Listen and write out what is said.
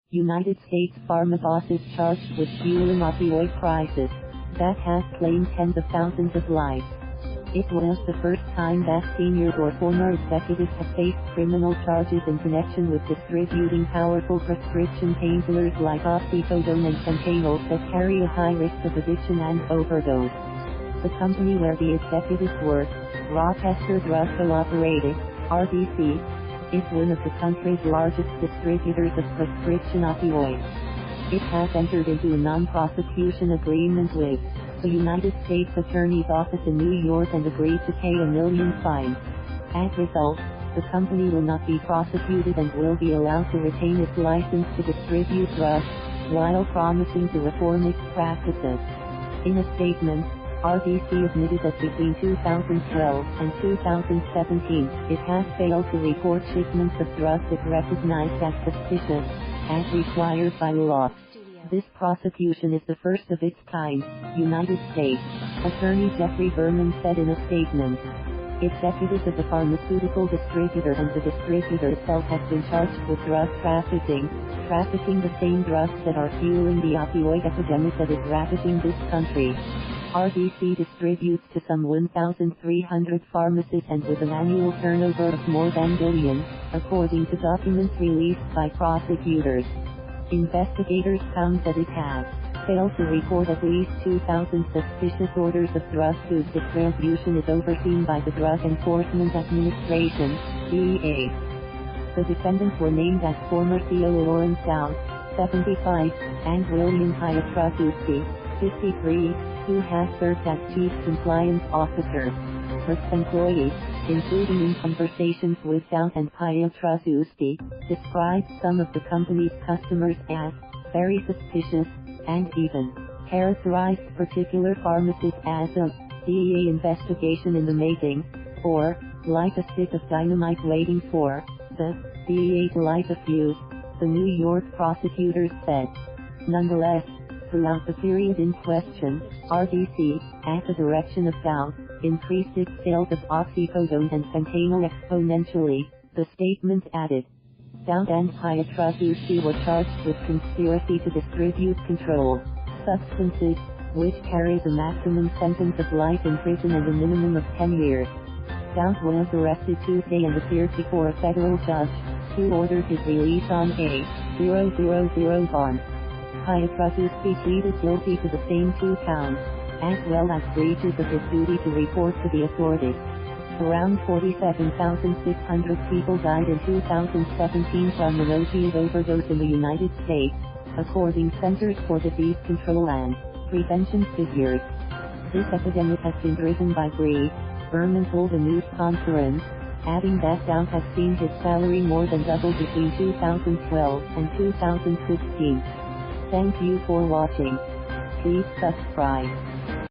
United States pharma boss is charged with fueling opioid crisis that has claimed tens of thousands of lives. It was the first time that senior or former executives have faced criminal charges in connection with distributing powerful prescription painkillers like oxycodone and fentanyl that carry a high risk of addiction and overdose. The company where the executives work, Rochester Drug Cooperative, RDC, is one of the country's largest distributors of prescription opioids. It has entered into a non-prosecution agreement with the United States Attorney's Office in New York and agreed to pay $1 million fine. As a result, the company will not be prosecuted and will be allowed to retain its license to distribute drugs, while promising to reform its practices. In a statement, RDC admitted that between 2012 and 2017, it has failed to report shipments of drugs it recognized as suspicious, as required by law. This prosecution is the first of its kind, United States Attorney Jeffrey Berman said in a statement. Executives of the pharmaceutical distributor and the distributor itself have been charged with drug trafficking the same drugs that are fueling the opioid epidemic that is ravaging this country. RDC distributes to some 1,300 pharmacies and with an annual turnover of more than $1 billion, according to documents released by prosecutors. Investigators found that it has failed to report at least 2,000 suspicious orders of drugs whose distribution is overseen by the Drug Enforcement Administration, DEA. The defendants were named as former CO Lawrence Dowd, 75, and William Pietraszewski, 53, who has served as Chief Compliance Officer. First employees, including in conversations with Dowd and Pietraszewski, described some of the company's customers as very suspicious, and even characterized particular pharmacies as a DEA investigation in the making, or like a stick of dynamite waiting for the DEA to light a fuse, the New York prosecutors said. Nonetheless, throughout the period in question, RDC, at the direction of Dowd, increased its sales of oxycodone and fentanyl exponentially, the statement added. Dowd and Pietraszewski were charged with conspiracy to distribute controlled substances, which carries a maximum sentence of life in prison and a minimum of 10 years. Dowd was arrested Tuesday and appeared before a federal judge, who ordered his release on a $000 bond. Pietraszewski pleaded guilty to the same 2 counts, as well as breaches of his duty to report to the authorities. Around 47,600 people died in 2017 from an opiate overdose in the United States, according to Centers for Disease Control and Prevention figures. This epidemic has been driven by greed, Berman told a news conference, adding that Dowd has seen his salary more than double between 2012 and 2016. Thank you for watching. Please subscribe.